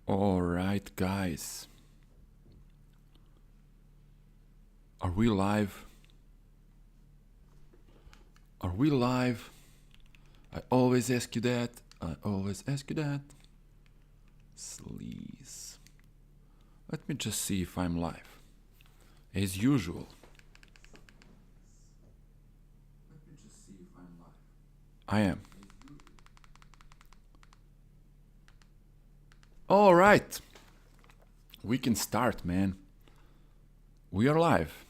Alright, guys. Are we live? Are we live? I always ask you that. I always ask you that. Sleaze. Let me just see if I'm live. As usual. Let me just see if I'm live. I am. All right. We can start, man. We are live.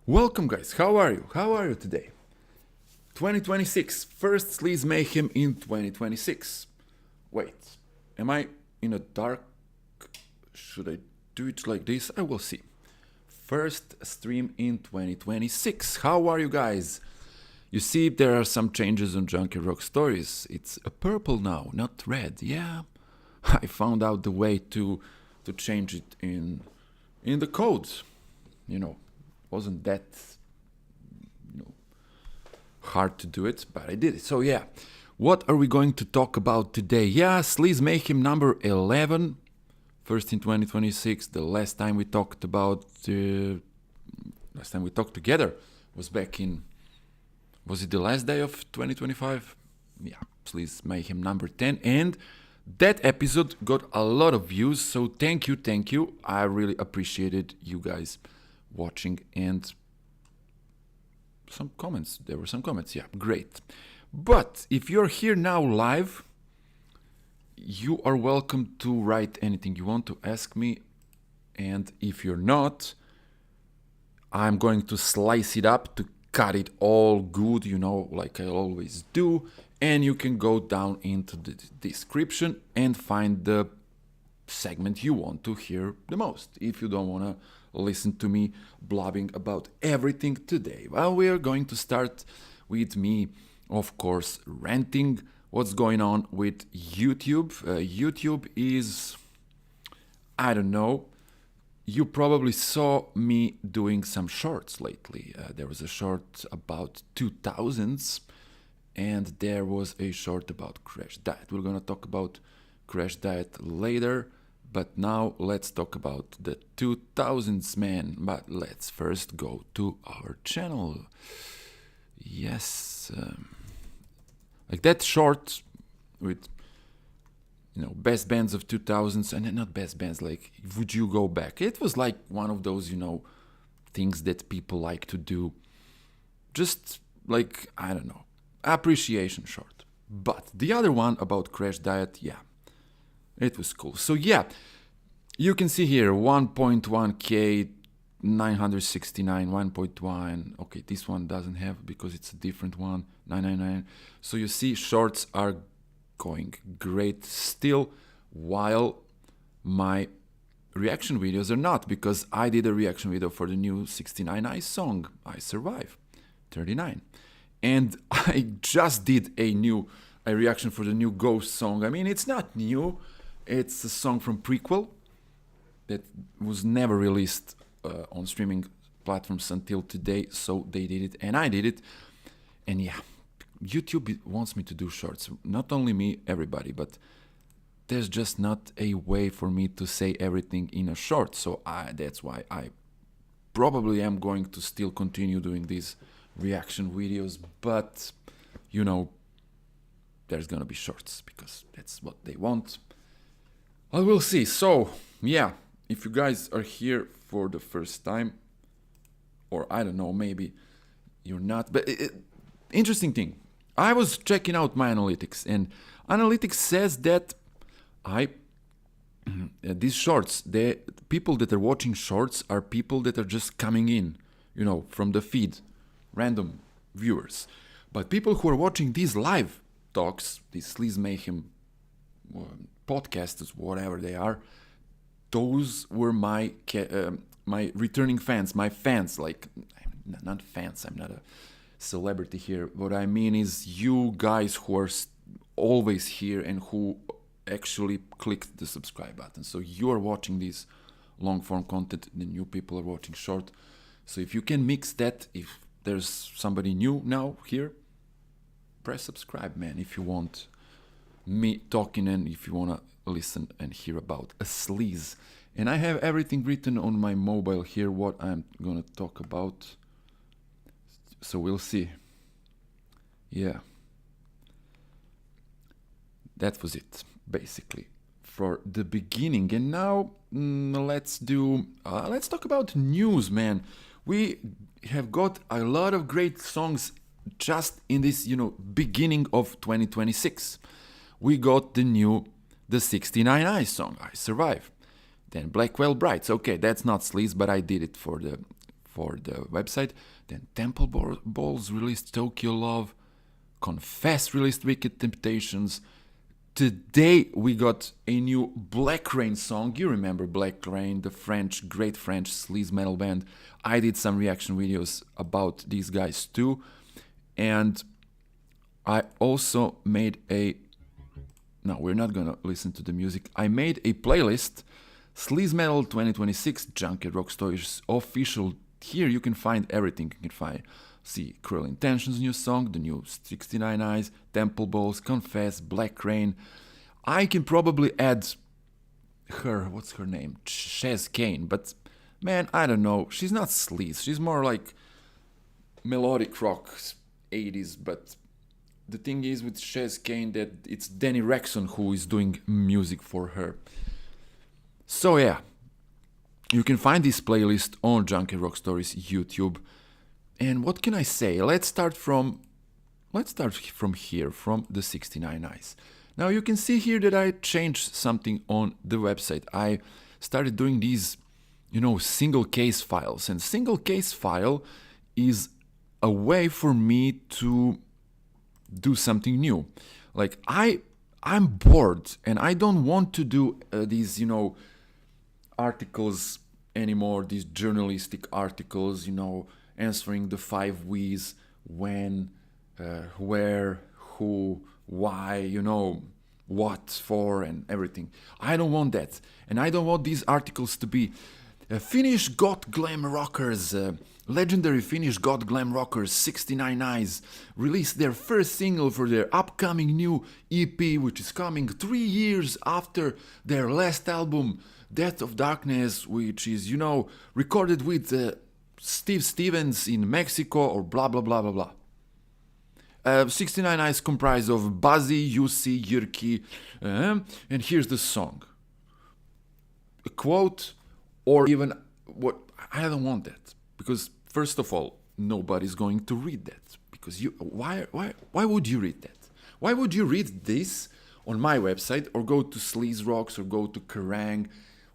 Welcome, guys. How are you? How are you today? 2026. First Sleaze Mayhem in 2026. Wait. Am I in a dark... Should I do it like this? I will see. First stream in 2026. How are you guys? You see, there are some changes on Junkie Rock Stories. It's a purple now, not red. Yeah, I found out the way to change it in the codes. You know, wasn't that hard to do it, but I did it. So yeah, what are we going to talk about today? Yeah, Sleaze Mayhem number 11, first in 2026. The last time we talked about, last time we talked together was back in. Was it the last day of 2025? Yeah, Sleaze Mayhem number 10. And that episode got a lot of views, so thank you. I really appreciated you guys watching and some comments. There were some comments, yeah, great. But if you're here now live, you are welcome to write anything you want to ask me. And if you're not, I'm going to slice it up to cut it all good, like I always do, and you can go down into the description and find the segment you want to hear the most, if you don't want to listen to me blabbing about everything today. Well, we are going to start with me, of course, ranting what's going on with YouTube. YouTube is, I don't know, you probably saw me doing some shorts lately. There was a short about 2000s, and there was a short about Crashdiet. We're gonna talk about Crashdiet later, but now let's talk about the 2000s, man. But let's first go to our channel. Yes, like that short with best bands of 2000s, and not best bands, like, would you go back? It was like one of those, things that people like to do. Just like, I don't know, appreciation short. But the other one about Crashdiet, yeah, it was cool. So yeah, you can see here 1.1k, 969, 1.1. Okay, this one doesn't have because it's a different one, 999. So you see, shorts are going great still, while my reaction videos are not, because I did a reaction video for the new 69 Eyes song, I Survive 39, and I just did a reaction for the new Ghost song. I mean, it's not new, it's a song from Prequel that was never released on streaming platforms until today, so they did it and I did it. And yeah, YouTube wants me to do shorts. Not only me, everybody, but there's just not a way for me to say everything in a short. So that's why I probably am going to still continue doing these reaction videos. But, there's gonna be shorts because that's what they want. I will see. So, yeah, if you guys are here for the first time, or I don't know, maybe you're not, but interesting thing. I was checking out my analytics, and analytics says that these shorts, the people that are watching shorts are people that are just coming in, from the feed, random viewers. But people who are watching these live talks, these Sleaze Mayhem podcasts, whatever they are, those were my returning fans, my fans, like, not fans, I'm not a celebrity here. What I mean is you guys who are always here and who actually clicked the subscribe button. So you are watching this long form content, the new people are watching short. So if you can mix that, if there's somebody new now here, press subscribe, man, if you want me talking, and if you wanna listen and hear about a sleaze. And I have everything written on my mobile here, what I'm gonna talk about. So we'll see. Yeah. That was it, basically, for the beginning. And now let's talk about news, man. We have got a lot of great songs just in this, beginning of 2026. We got the 69 Eyes song, I Survive. Then Blackwell Brights, okay, that's not sleaze, but I did it for the website. Then Temple Balls released Tokyo Love. Confess released Wicked Temptations. Today we got a new Blackrain song. You remember Blackrain, the great French sleaze metal band. I did some reaction videos about these guys too. And I also made no, we're not gonna listen to the music. I made a playlist, Sleaze Metal 2026 Junket Rock Stories official. Here you can find everything. You can see Cruel Intentions new song, the new 69 Eyes, Temple Balls, Confess, Blackrain. I can probably add what's her name? Chez Kane, but man, I don't know. She's not sleaze. She's more like melodic rock 80s, but the thing is with Chez Kane that it's Danny Rexon who is doing music for her. So yeah, you can find this playlist on Junket Rock Stories YouTube. And what can I say? Let's start from here, from the 69 Eyes. Now you can see here that I changed something on the website. I started doing these, single case files. And single case file is a way for me to do something new. Like I'm bored and I don't want to do these, articles anymore, these journalistic articles, answering the 5 W's, when, where, who, why, what for and everything. I don't want that. And I don't want these articles to be Finnish goth glam rockers, legendary Finnish goth glam rockers 69 Eyes released their first single for their upcoming new EP, which is coming 3 years after their last album, Death of Darkness, which is, recorded with Steve Stevens in Mexico, or blah blah blah blah blah. 69 Eyes comprised of Buzzy, Jussi, Jyrki, and here's the song. A quote, or even what, I don't want that, because first of all, nobody's going to read that, because why would you read that? Why would you read this on my website, or go to Sleaze Rocks, or go to Kerrang,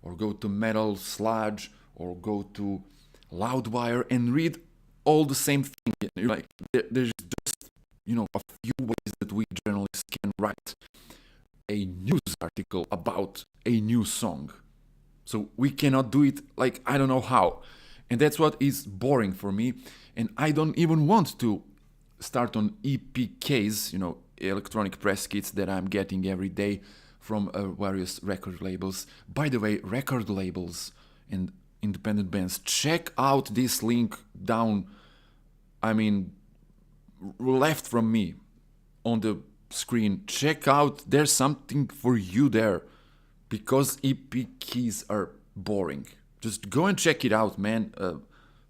or go to Metal Sludge, or go to Loudwire and read all the same thing? Like, there's just, a few ways that we journalists can write a news article about a new song. So we cannot do it, like, I don't know how. And that's what is boring for me. And I don't even want to start on EPKs, electronic press kits that I'm getting every day from various record labels. By the way, record labels and independent bands, check out this link down, left from me on the screen. Check out, there's something for you there, because EPKs are boring. Just go and check it out, man,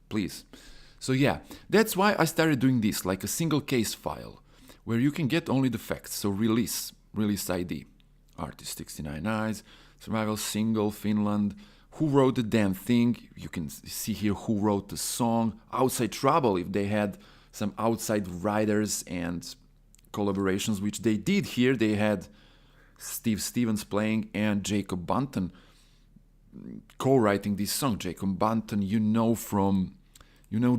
please. So yeah, that's why I started doing this, like a single case file, where you can get only the facts. So release ID, artist 69 Eyes, survival single, Finland, who wrote the damn thing. You can see here who wrote the song, Outside Trouble, if they had some outside writers and collaborations, which they did here. They had Steve Stevens playing and Jacob Bunton co-writing this song. Jacob Bunton,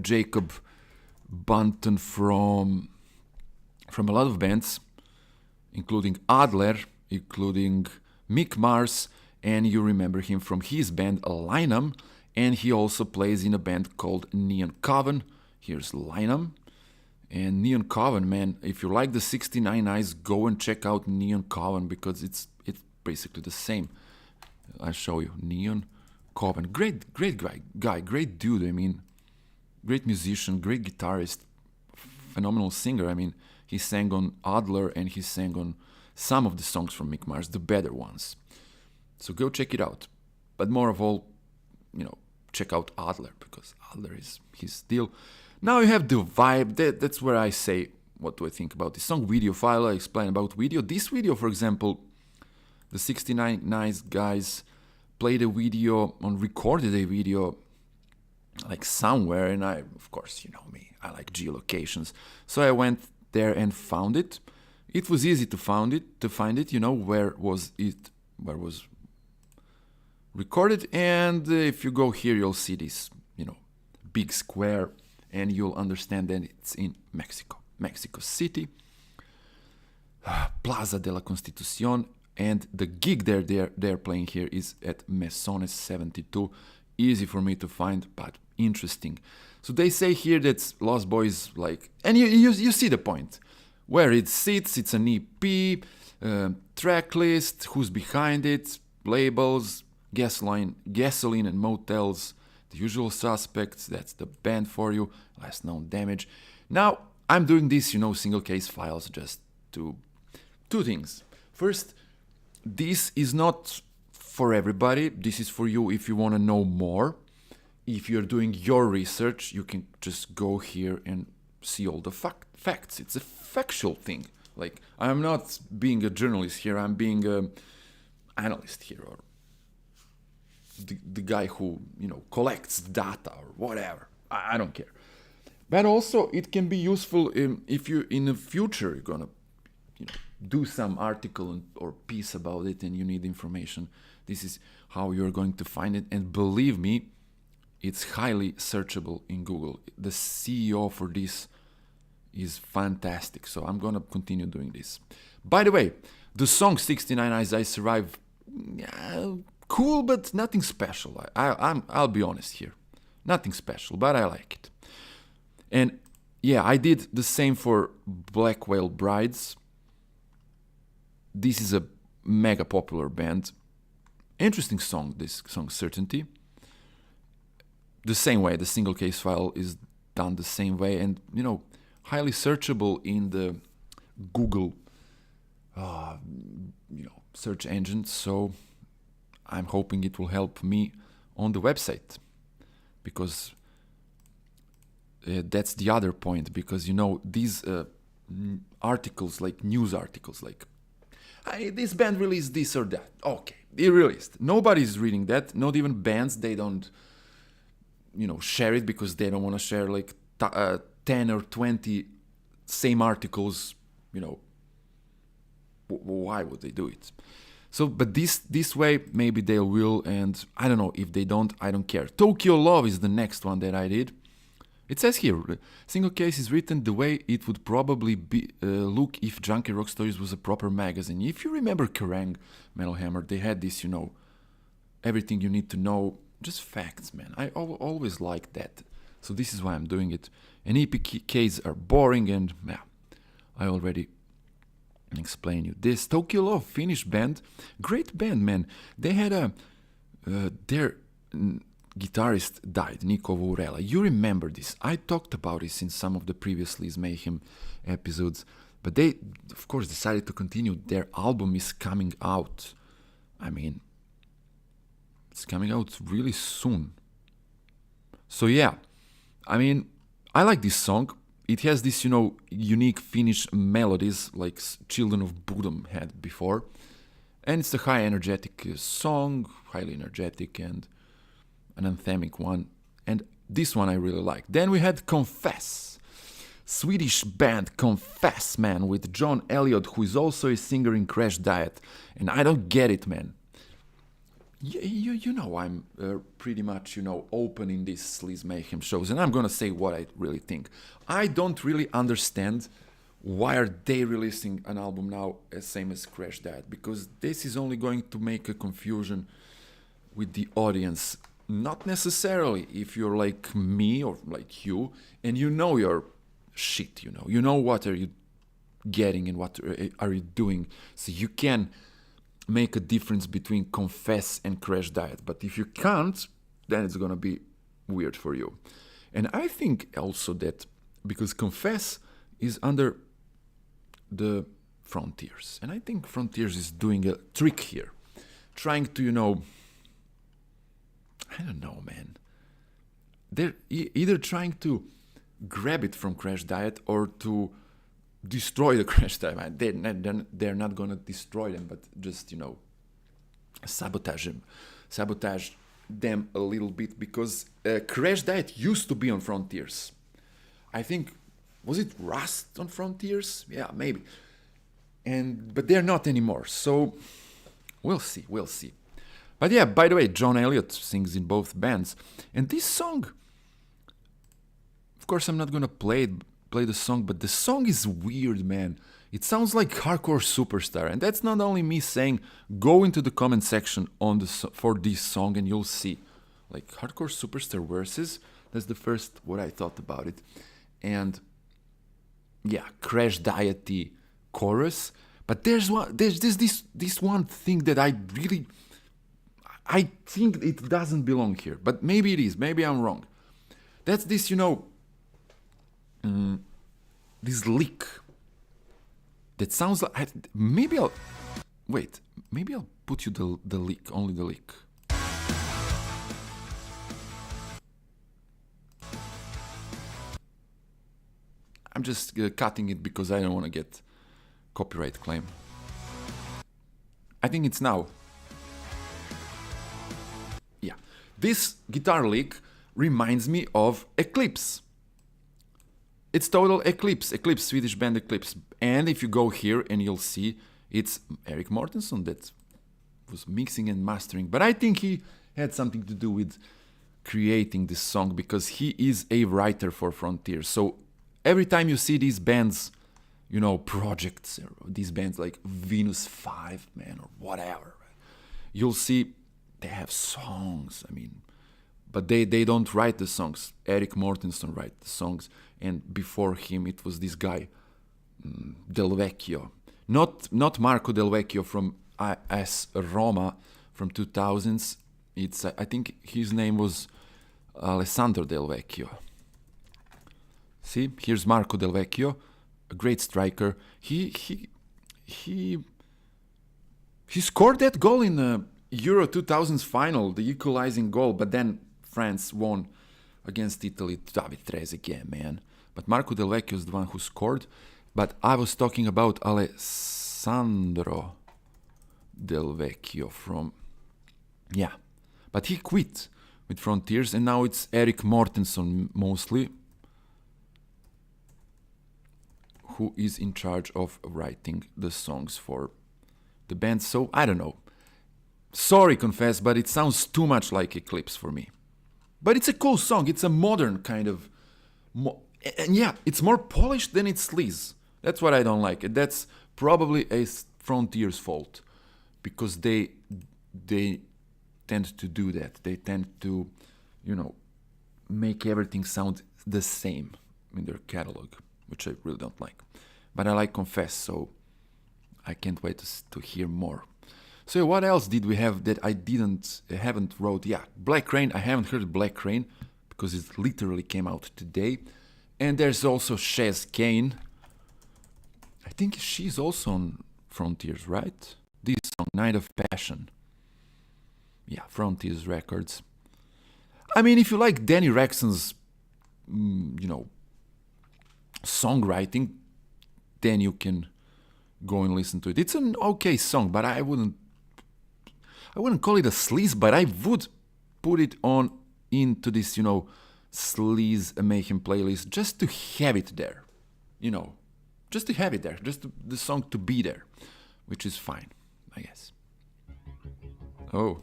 Jacob Bunton from a lot of bands, including Adler, including Mick Mars, and you remember him from his band Linum, and he also plays in a band called Neon Coven. Here's Linum. And Neon Coven, man, if you like the 69 Eyes, go and check out Neon Coven, because it's basically the same. I'll show you. Neon Coven. Great guy, great dude, great musician, great guitarist, phenomenal singer. He sang on Adler and he sang on some of the songs from Mick Mars, the better ones. So go check it out. But more of all, check out Adler, because Adler is his deal. Now you have the vibe. That's where I say, what do I think about this song? Video file, I explain about video. This video, for example, the 69 Nice guys played a video, recorded a video, like somewhere, and of course, you know me, I like geolocations. So I went there and found it. It was easy to find it, where was recorded, and if you go here, you'll see this, big square, and you'll understand that it's in Mexico City, Plaza de la Constitución, and the gig they're playing here is at Mesones 72. Easy for me to find, but interesting. So they say here that Lost Boys, and you see the point. Where it sits, it's an EP, track list, who's behind it, labels, gasoline and motels, the usual suspects, that's the band for you, last known damage. Now, I'm doing this, single case files, just to two things. First, this is not for everybody, this is for you if you want to know more. If you're doing your research, you can just go here and see all the facts. It's a factual thing. I'm not being a journalist here, I'm being an analyst here, or the guy who, collects data or whatever. I don't care. But also, it can be useful if you, in the future, you're gonna, do some article or piece about it and you need information. This is how you're going to find it. And believe me, it's highly searchable in Google. The CEO for this is fantastic. So I'm gonna continue doing this. By the way, the song 69 Eyes I Survive, cool, but nothing special. I'll be honest here. Nothing special, but I like it. And yeah, I did the same for Black Whale Brides. This is a mega popular band. Interesting song, this song Certainty. The same way, the single case file is done the same way, and highly searchable in the Google search engine. So I'm hoping it will help me on the website, because that's the other point, because these articles, like news articles, this band released this or that. Okay, they released. Nobody's reading that, not even bands. They don't share it because they don't want to share 10 or 20 same articles. Why would they do it? So, but this way, maybe they will, and I don't know. If they don't, I don't care. Tokyo Love is the next one that I did. It says here, single case is written the way it would probably be look if Junkie Rock Stories was a proper magazine. If you remember Kerrang, Metal Hammer, they had this, everything you need to know, just facts, man. I always liked that. So this is why I'm doing it. And EPKs are boring, and I already explained you this. Tokyo Love, Finnish band, great band, man. They had their guitarist died, Nico Vorela. You remember this. I talked about this in some of the previous Sleaze Mayhem episodes. But they, of course, decided to continue. Their album is coming out. It's coming out really soon. So yeah, I like this song. It has this, unique Finnish melodies like Children of Bodom had before. And it's a high energetic song, highly energetic and an anthemic one. And this one I really like. Then we had Confess. Swedish band Confess, man, with John Elliott, who is also a singer in Crashdiet. And I don't get it, man. I'm pretty much, open in these Sleaze Mayhem shows, and I'm gonna say what I really think. I don't really understand why are they releasing an album now same as Crashdiet, because this is only going to make a confusion with the audience. Not necessarily if you're like me or like you, and your shit, you know what are you getting and what are you doing, so you can make a difference between Confess and Crashdiet. But if you can't, then it's gonna be weird for you. And I think also that because Confess is under the Frontiers. And I think Frontiers is doing a trick here. Trying to, you know, I don't know, man. They're either trying to grab it from Crashdiet or to destroy the Crashdiet. They're not gonna destroy them, but just, you know, sabotage them a little bit, because Crashdiet used to be on Frontiers. I think, was it Rust on Frontiers? Yeah, maybe. But they're not anymore, so we'll see. But yeah, by the way, John Elliott sings in both bands, and this song, of course, I'm not gonna play the song, but the song is weird, man. It sounds like Hardcore Superstar, and that's not only me saying. Go into the comment section for this song, and you'll see, like, Hardcore Superstar verses. That's the first what I thought about it, and yeah, Crashdiet chorus. But there's this one thing that I think it doesn't belong here, but maybe it is. Maybe I'm wrong. That's this, you know, this lick that sounds like. Maybe I'll put you the lick, only the lick. I'm just cutting it because I don't want to get copyright claim. I think it's now. Yeah, this guitar lick reminds me of Eclipse. It's total Eclipse, Swedish band Eclipse. And if you go here and you'll see, it's Erik Mortensen that was mixing and mastering. But I think he had something to do with creating this song, because he is a writer for Frontiers. So every time you see these bands, you know, projects, these bands like Venus 5, man, or whatever, you'll see they have songs. I mean, but they don't write the songs. Erik Mortensen writes the songs, and before him it was this guy, Del Vecchio. Not Marco Del Vecchio from AS Roma from 2000s. It's I think his name was Alessandro Del Vecchio. See, here's Marco Del Vecchio, a great striker. He scored that goal in the Euro 2000s final, the equalizing goal, but then France won against Italy. David Trezeguet, man. But Marco Del Vecchio is the one who scored. But I was talking about Alessandro Del Vecchio from... Yeah. But he quit with Frontiers, and now it's Erik Mortensen mostly who is in charge of writing the songs for the band. So, I don't know. Sorry, confess, but it sounds too much like Eclipse for me. But it's a cool song. It's a modern kind of... and yeah, it's more polished than it's Sleaze. That's what I don't like. That's probably a Frontiers fault, because they tend to do that. They tend to, you know, make everything sound the same in their catalog, which I really don't like. But I like Confess, so I can't wait to hear more. So what else did we have that I haven't wrote? Yeah, Blackrain. I haven't heard Blackrain because it literally came out today. And there's also Chez, Kane. I think she's also on Frontiers, right? This song, Night of Passion. Yeah, Frontiers Records. I mean, if you like Danny Rexon's, you know, songwriting, then you can go and listen to it. It's an okay song, but I wouldn't call it a sleaze, but I would put it on into this, you know, Sleaze Mayhem playlist just to have it there, you know, just to have it there, just the song to be there, which is fine, I guess. Oh,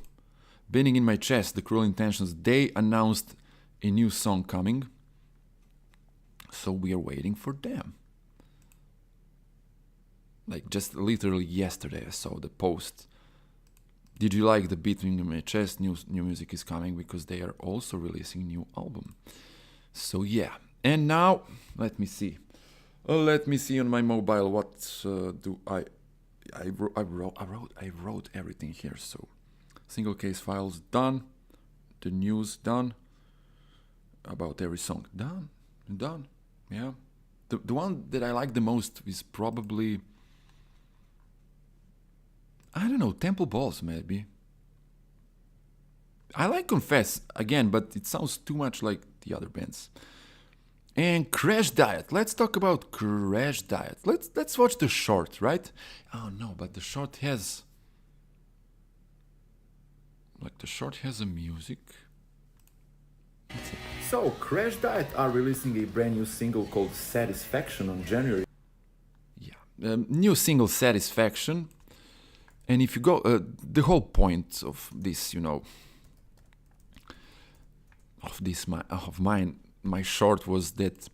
Bending in My Chest, The Cruel Intentions, they announced a new song coming, so we are waiting for them. Like, just literally yesterday I saw the post. Did you like the Beating in My Chest? New music is coming because they are also releasing a new album. So yeah, and now let me see. Let me see on my mobile what do I wrote everything here. So single case files done, the news done, about every song done. Yeah, the one that I like the most is probably I don't know, Temple Balls maybe. I like Confess again, but it sounds too much like the other bands. And Crashdiet. Let's talk about Crashdiet. Let's watch the short, right? Oh no, but the short has a music. So Crashdiet are releasing a brand new single called Satisfaction on January. Yeah, new single Satisfaction. And if you go, the whole point of this, you know, my short was that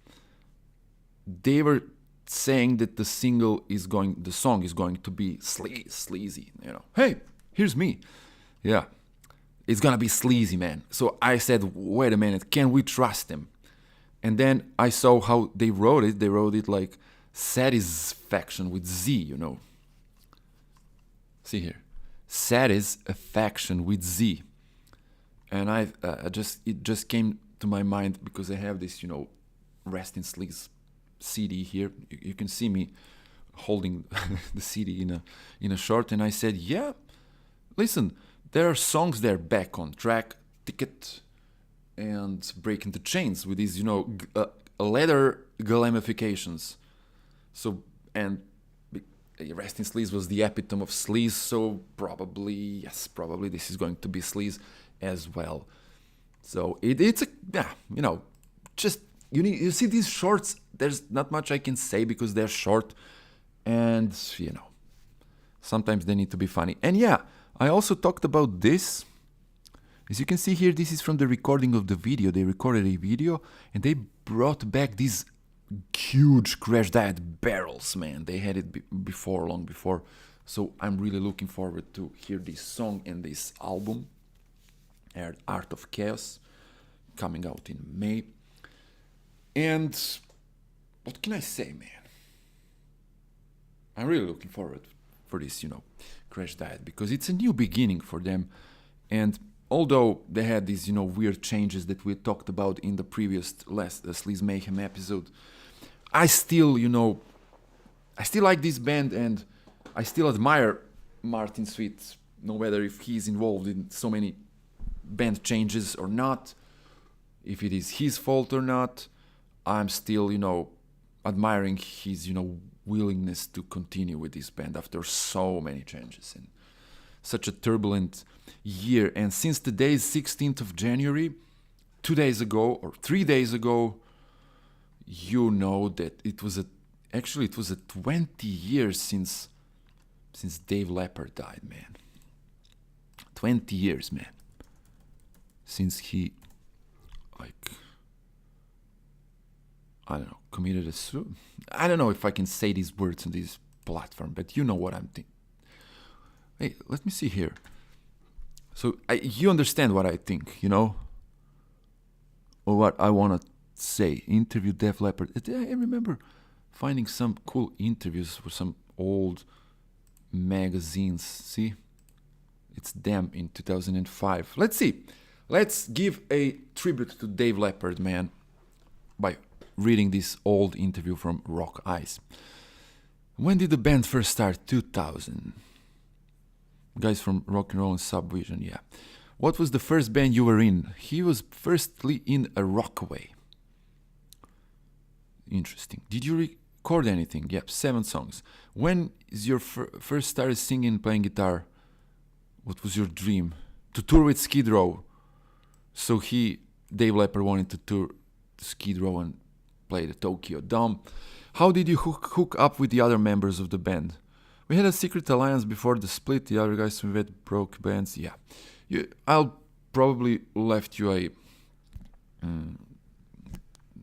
they were saying that the song is going to be sleazy, you know. Hey, here's me. Yeah, it's gonna be sleazy, man. So I said, wait a minute, can we trust them? And then I saw how they wrote it. They wrote it like Satisfaction with Z, you know. See here, Satisfaction with Z. And it just came to my mind because I have this, you know, Rest in Sleaze CD here. You can see me holding the CD in a short, and I said, yeah, listen, there are songs there back on track, Ticket and Breaking the Chains with these, you know, leather glamifications. So, and Rest in Sleaze was the epitome of sleaze, so probably this is going to be sleaze as well. So it's a, yeah, you know, just you see these shorts, there's not much I can say because they're short, and you know, sometimes they need to be funny. And yeah, I also talked about this. As you can see here, this is from the recording of the video. They recorded a video and they brought back these huge Crashdiet barrels, man. They had it before, long before. So I'm really looking forward to hear this song and this album, Art of Chaos, coming out in May. And what can I say, man? I'm really looking forward for this, you know, Crashdiet, because it's a new beginning for them. And although they had these, you know, weird changes that we talked about in the previous Sleaze Mayhem episode, I still like this band, and I still admire Martin Sweet, no matter if he's involved in so many band changes or not, if it is his fault or not. I'm still, you know, admiring his, you know, willingness to continue with this band after so many changes and such a turbulent year. And since today is 16th of January, 2 days ago or 3 days ago, you know that it was 20 years since Dave Lepard died, man. 20 years, man. Since he, like, I don't know, committed a suicide. I don't know if I can say these words on this platform, but you know what I'm thinking. Hey, let me see here. So you understand what I think, you know? Or what I want to say. Interview Def Leppard. I remember finding some cool interviews for some old magazines. See? It's them in 2005. Let's see. Let's give a tribute to Dave Lepard, man, by reading this old interview from Rock Eyes. When did the band first start? 2000. Guys from Rock and Roll and Subvision, yeah. What was the first band you were in? He was firstly in a Rockaway. Interesting. Did you record anything? Yep, 7 songs. When is your first started singing and playing guitar? What was your dream? To tour with Skid Row. So Dave Lepard, wanted to tour to Skid Row and play the Tokyo Dome. How did you hook up with the other members of the band? We had a secret alliance before the split. The other guys we met broke bands. Yeah, I'll probably left you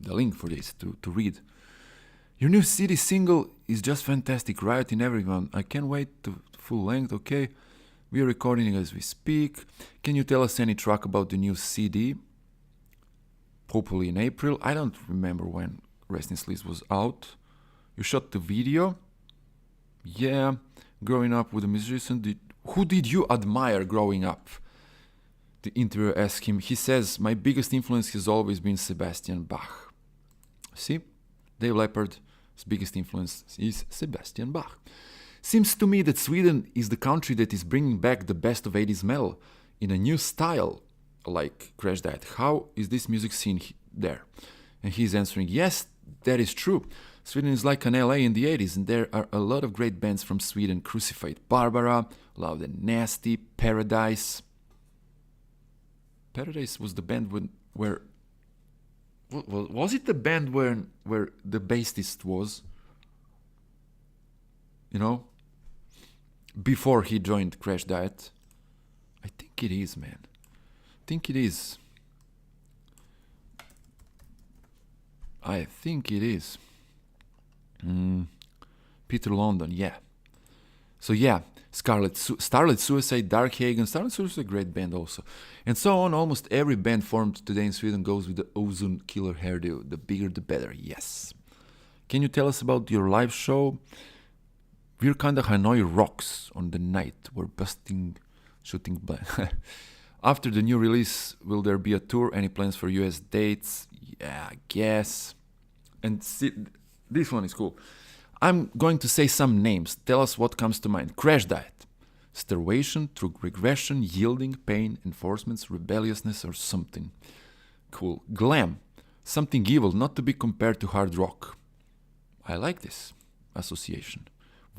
the link for this to read. Your new CD single is just fantastic. Riot in Everyone. I can't wait to full length. Okay, we are recording as we speak. Can you tell us any track about the new CD? Hopefully in April. I don't remember when Rest in Sleaze was out. You shot the video. Yeah, growing up with a musician. Who did you admire growing up? The interviewer asked him. He says, my biggest influence has always been Sebastian Bach. See? Dave Lepard's biggest influence is Sebastian Bach. Seems to me that Sweden is the country that is bringing back the best of 80s metal in a new style like Crashdiet. How is this music scene there? And he's answering, yes, that is true. Sweden is like an LA in the 80s, and there are a lot of great bands from Sweden. Crucified Barbara, Loud and Nasty, Paradise. Paradise was the band where... Was it the band where the bassist was? You know? Before he joined Crashdiet. I think it is, man. I think it is. I think it is. Peter London, yeah. So yeah, Starlet Suicide, Darkhagen. Starlet Suicide is a great band also. And so on, almost every band formed today in Sweden goes with the Ozone Killer hairdo. The bigger the better, yes. Can you tell us about your live show? We're kinda Hanoi Roxx on the night. We're shooting blank. After the new release, will there be a tour? Any plans for US dates? Yeah, I guess. And see, this one is cool. I'm going to say some names. Tell us what comes to mind. Crashdiet. Starvation, through regression, yielding, pain, enforcements, rebelliousness, or something. Cool. Glam. Something evil, not to be compared to hard rock. I like this association.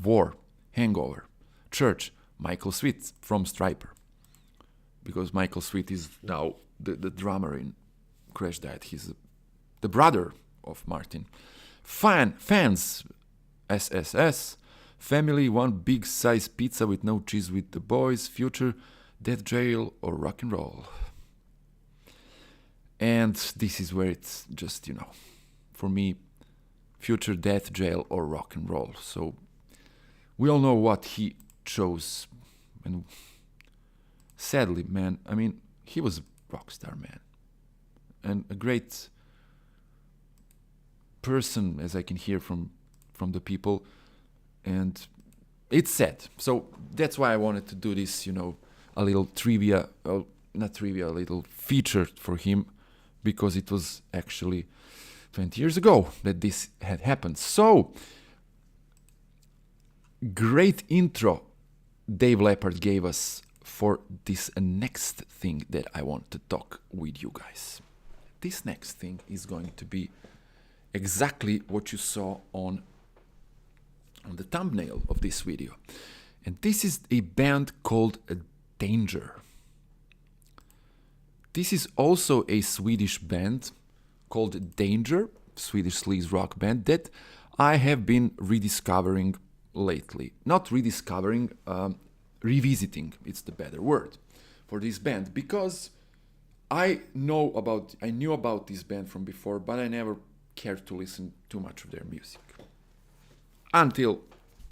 War. Hangover. Church. Michael Sweet from Striper. Because Michael Sweet is now the drummer in Crashdiet. He's the brother of Martin. Fans. SSS. Family, one big size pizza with no cheese with the boys. Future, death, jail, or rock and roll. And this is where it's just, you know, for me, future, death, jail, or rock and roll. So we all know what he chose. And sadly, man, I mean, he was a rock star, man. And a great person, as I can hear from the people. And it's sad. So that's why I wanted to do this, you know, a little trivia, not trivia, a little feature for him, because it was actually 20 years ago that this had happened. So, great intro Dave Lepard gave us for this next thing that I want to talk with you guys. This next thing is going to be exactly what you saw on the thumbnail of this video. And this is a band called Danger. This is also a Swedish band called Danger, Swedish sleaze rock band that I have been rediscovering lately. Not rediscovering, revisiting, it's the better word for this band, because I knew about this band from before, but I never cared to listen too much of their music. Until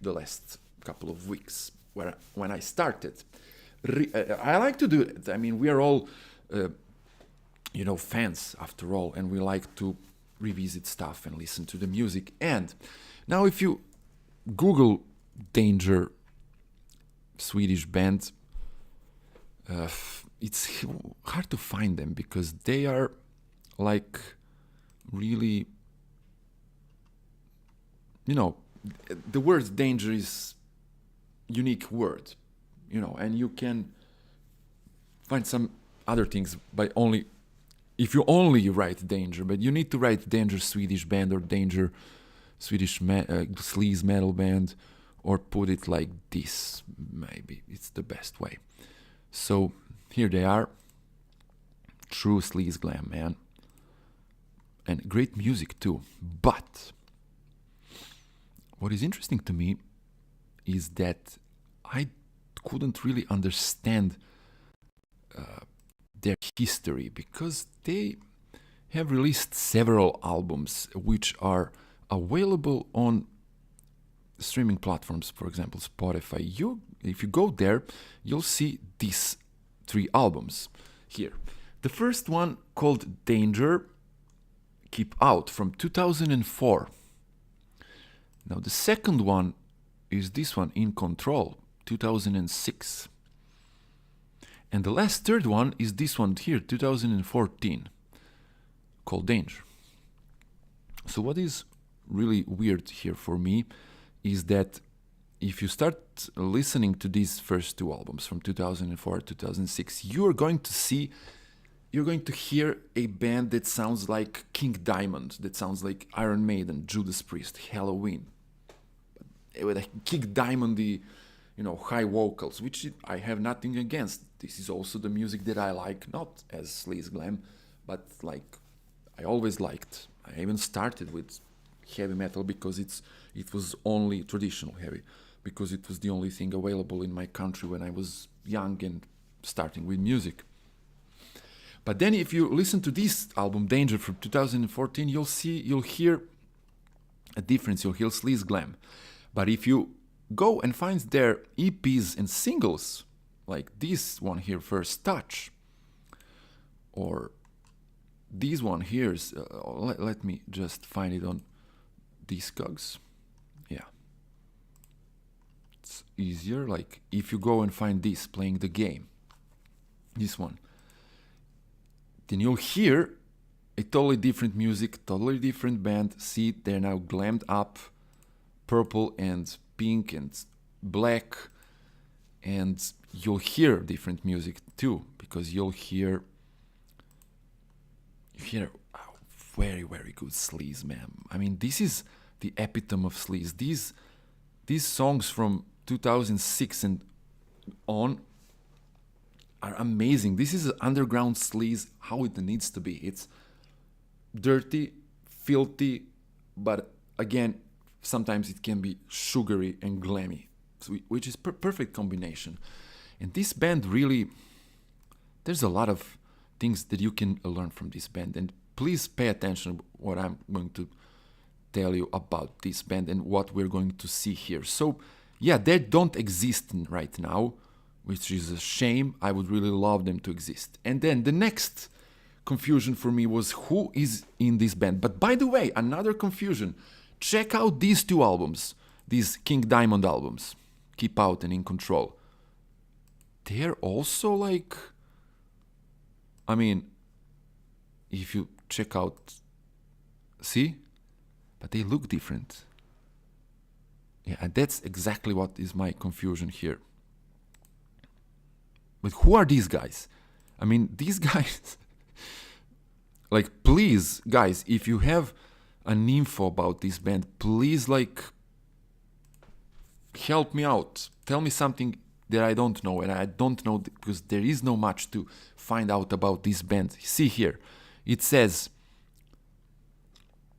the last couple of weeks, when I started. I like to do it. I mean, we are all, fans after all, and we like to revisit stuff and listen to the music. And now if you Google Danger, Swedish band, it's hard to find them because they are like really, the word danger is unique word, and you can find some other things by if you only write danger, but you need to write danger Swedish band or danger Swedish sleaze metal band, or put it like this, maybe it's the best way. So here they are, true sleaze glam, man, and great music too. But what is interesting to me is that I couldn't really understand their history, because they have released several albums which are available on streaming platforms, for example Spotify. If you go there, you'll see these 3 albums here. The first one, called Danger, Keep Out, from 2004. Now the second one is this one, In Control, 2006. And the last third one is this one here, 2014, called Danger. So what is really weird here for me is that if you start listening to these first two albums from 2004, 2006, you're going to hear a band that sounds like King Diamond, that sounds like Iron Maiden, Judas Priest, Halloween, with a King Diamond-y, high vocals, which I have nothing against. This is also the music that I like, not as sleaze glam, but like I always liked. I even started with heavy metal because it was only traditional heavy, because it was the only thing available in my country when I was young and starting with music. But then if you listen to this album, Danger, from 2014, you'll hear a difference. You'll hear sleaze glam. But if you go and find their EPs and singles, like this one here, First Touch, or this one here, let me just find it on Discogs. Yeah, it's easier. Like if you go and find this, Playing the Game, this one, then you'll hear a totally different music, totally different band. See, they're now glammed up, purple and pink and black, and you'll hear different music too, because you'll hear very, very good sleaze, man. I mean, this is the epitome of sleaze. These songs from 2006 and on are amazing. This is underground sleaze how it needs to be. It's dirty, filthy, but again, sometimes it can be sugary and glammy, which is perfect combination. And this band really, there's a lot of things that you can learn from this band. And please pay attention to what I'm going to tell you about this band and what we're going to see here. So yeah, they don't exist right now, which is a shame. I would really love them to exist. And then the next confusion for me was who is in this band. But by the way, another confusion. Check out these two albums, these King Diamond albums, Keep Out and In Control. They're also like, I mean, if you check out, see? But they look different. Yeah, and that's exactly what is my confusion here. But who are these guys? I mean, these guys, like, please, guys, if you have an info about this band, please, like, help me out. Tell me something that I don't know, and I don't know because there is no much to find out about this band. See here, it says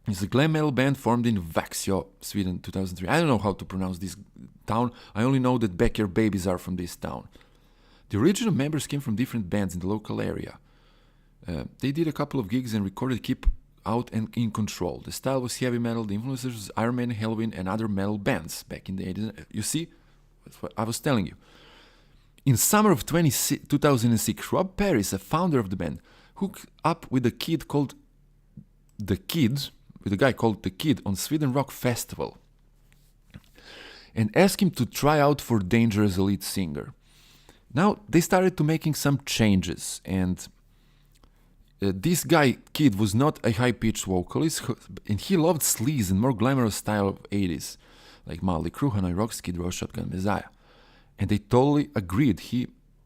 it's a glam metal band formed in Växjö, Sweden, 2003. I don't know how to pronounce this town. I only know that Becker Babies are from this town. The original members came from different bands in the local area. They did a couple of gigs and recorded Keep Out and In Control. The style was heavy metal. The influences was Iron Maiden, Halloween, and other metal bands back in the 80s. You see? That's what I was telling you. In summer of 2006, Rob Paris, a founder of the band, hooked up with a guy called The Kid on Sweden Rock Festival and asked him to try out for Danger as a lead singer. Now, they started to making some changes, and this guy, Kid, was not a high-pitched vocalist, and he loved sleaze and more glamorous style of 80s, like Motley Crue, Hanoi Rocks, Skid Row, Shotgun Messiah. And they totally agreed,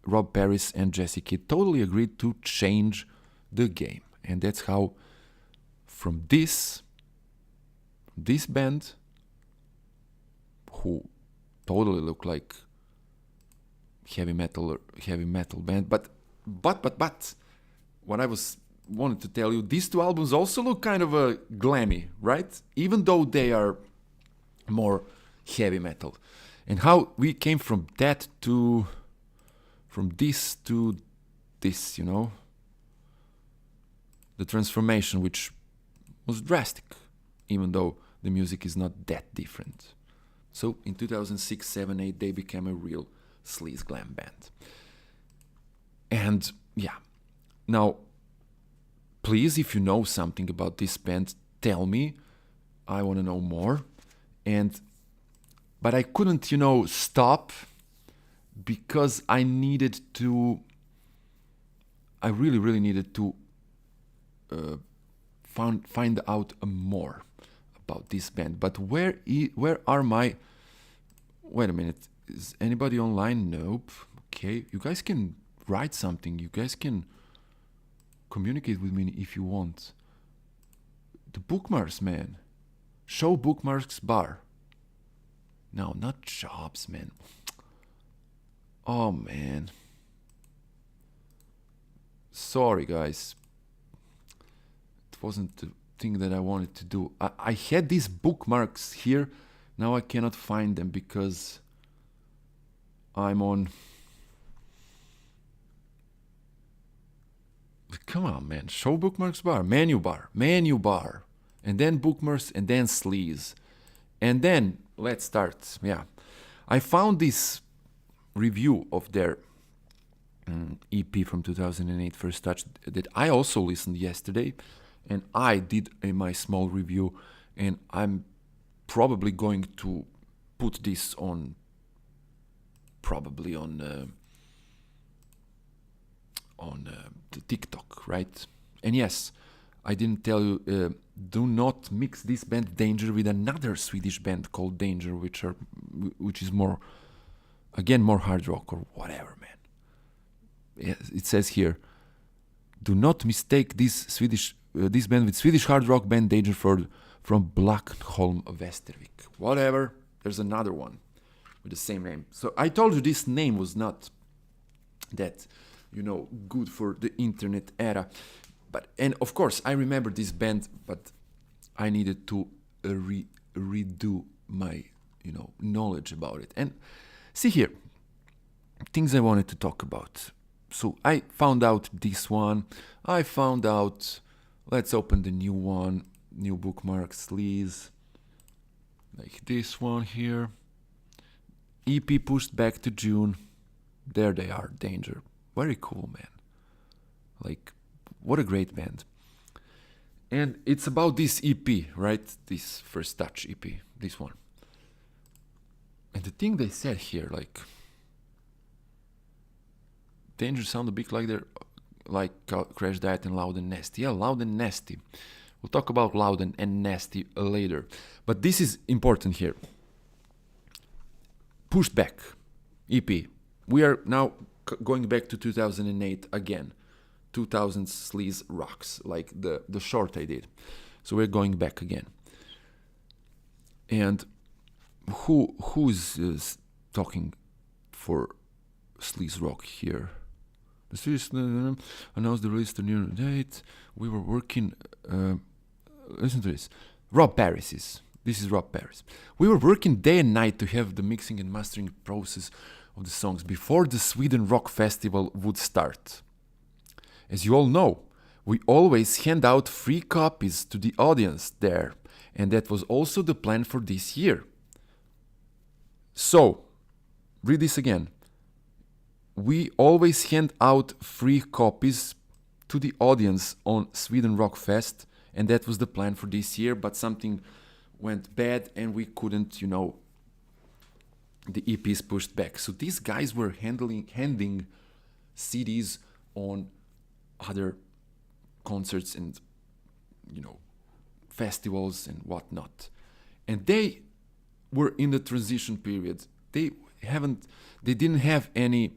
Rob Paris and Jesse Kidd totally agreed to change the game. And that's how, from this band, who totally look like heavy metal band, but what I wanted to tell you, these two albums also look kind of glammy, right? Even though they are more heavy metal. And how we came from this to this, you know? The transformation, which was drastic, even though the music is not that different. So in 2006, 7, 8, they became a real sleaze glam band. And yeah, now, please, if you know something about this band, tell me. I want to know more. But I couldn't, stop because I really, really needed to find out more about this band. But where are my Wait a minute. Is anybody online? Nope. Okay. You guys can write something. You guys can communicate with me if you want. The bookmarks, man. Show bookmarks bar. No, not jobs, man. Oh, man. Sorry, guys. It wasn't the thing that I wanted to do. I had these bookmarks here. Now I cannot find them because I'm on... Come on, man. Show bookmarks bar. Menu bar. Menu bar. And then bookmarks and then sleaze. And then, let's start. Yeah. I found this review of their EP from 2008, First Touch, that I also listened yesterday. And I did my small review. And I'm probably going to put this on... Probably on the TikTok, right? And yes, I didn't tell you, do not mix this band Danger with another Swedish band called Danger, which is more, again, more hard rock or whatever, man. It says here, do not mistake this band with Swedish hard rock band Danger from Blackholm, Västervik. Whatever, there's another one with the same name. So I told you this name was not that, good for the internet era. And of course, I remember this band, but I needed to redo my, knowledge about it. And see here, things I wanted to talk about. So I found out this one. I found out, let's open the new one, new bookmark, Sleaze, like this one here. EP pushed back to June. There they are, Danger. Very cool, man. Like, what a great band. And it's about this EP, right? This First Touch EP, this one. And the thing they said here, like, Danger sound a bit like they're like Crashdiet and Loud and Nasty. Yeah, Loud and Nasty. We'll talk about Loud and Nasty later. But this is important here. Pushed back, EP. We are now going back to 2008 again. 2000 Sleaze Roxx, like the short I did. So we're going back again. And who's talking for Sleaze Rock here? The Swedish announced the release of the new date. We were working... listen to this. Rob Paris. This is Rob Paris. We were working day and night to have the mixing and mastering process of the songs before the Sweden Rock Festival would start. As you all know, we always hand out free copies to the audience there, and that was also the plan for this year. So, read this again. We always hand out free copies to the audience on Sweden Rock Fest, and that was the plan for this year, but something went bad and we couldn't, the EPs pushed back. So these guys were handing CDs on other concerts and, festivals and whatnot. And they were in the transition period. They didn't have any